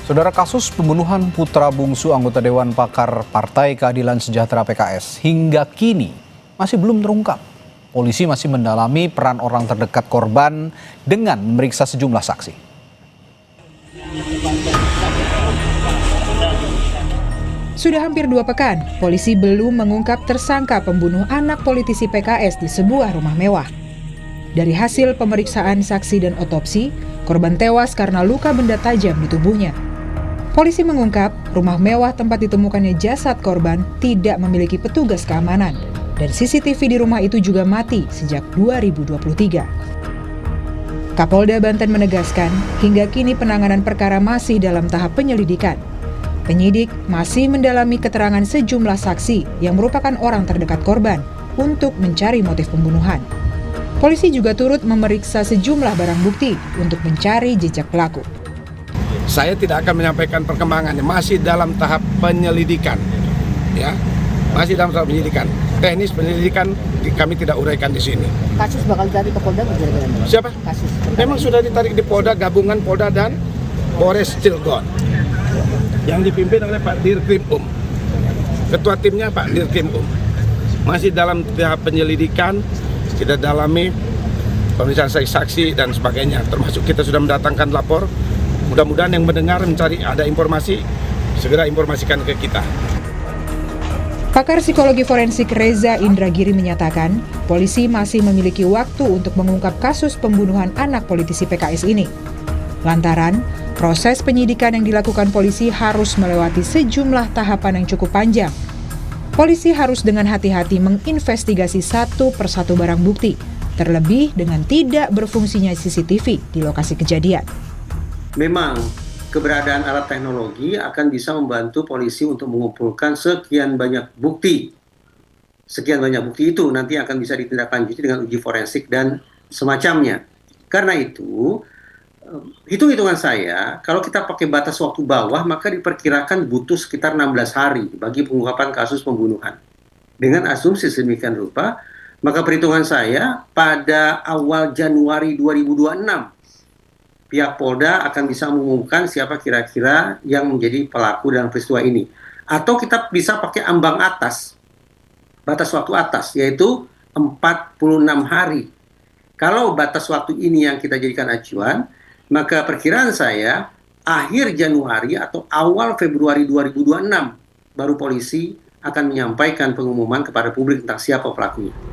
Saudara, kasus pembunuhan putra bungsu anggota Dewan Pakar Partai Keadilan Sejahtera PKS hingga kini masih belum terungkap. Polisi masih mendalami peran orang terdekat korban dengan memeriksa sejumlah saksi. Sudah hampir 2 pekan, polisi belum mengungkap tersangka pembunuh anak politisi PKS di sebuah rumah mewah. Dari hasil pemeriksaan saksi dan otopsi, korban tewas karena luka benda tajam di tubuhnya. Polisi mengungkap rumah mewah tempat ditemukannya jasad korban tidak memiliki petugas keamanan dan CCTV di rumah itu juga mati sejak 2023. Kapolda Banten menegaskan hingga kini penanganan perkara masih dalam tahap penyelidikan. Penyidik masih mendalami keterangan sejumlah saksi yang merupakan orang terdekat korban untuk mencari motif pembunuhan. Polisi juga turut memeriksa sejumlah barang bukti untuk mencari jejak pelaku. Saya tidak akan menyampaikan perkembangannya, masih dalam tahap penyelidikan, ya, masih dalam tahap penyelidikan. Teknis penyelidikan kami tidak uraikan di sini. Kasus bakal ditarik ke Polda bagaimana? Siapa? Kasus. Memang sudah ditarik di Polda, gabungan Polda dan Polres Cilegon, yang dipimpin oleh Pak Dirkrim. Ketua timnya Pak Dirkrim. Masih dalam tahap penyelidikan, kita dalami pemeriksaan saksi dan sebagainya. Termasuk kita sudah mendatangkan lapor. Mudah-mudahan yang mendengar mencari ada informasi, segera informasikan ke kita. Pakar psikologi forensik Reza Indragiri menyatakan, polisi masih memiliki waktu untuk mengungkap kasus pembunuhan anak politisi PKS ini. Lantaran, proses penyidikan yang dilakukan polisi harus melewati sejumlah tahapan yang cukup panjang. Polisi harus dengan hati-hati menginvestigasi satu persatu barang bukti, terlebih dengan tidak berfungsinya CCTV di lokasi kejadian. Memang keberadaan alat teknologi akan bisa membantu polisi untuk mengumpulkan sekian banyak bukti. Sekian banyak bukti itu nanti akan bisa ditindaklanjuti dengan uji forensik dan semacamnya. Karena itu, hitung-hitungan saya, kalau kita pakai batas waktu bawah, maka diperkirakan butuh sekitar 16 hari bagi pengungkapan kasus pembunuhan. Dengan asumsi sedemikian rupa, maka perhitungan saya pada awal Januari 2026, pihak Polda akan bisa mengumumkan siapa kira-kira yang menjadi pelaku dalam peristiwa ini. Atau kita bisa pakai ambang atas, batas waktu atas, yaitu 46 hari. Kalau batas waktu ini yang kita jadikan acuan, maka perkiraan saya akhir Januari atau awal Februari 2026 baru polisi akan menyampaikan pengumuman kepada publik tentang siapa pelakunya.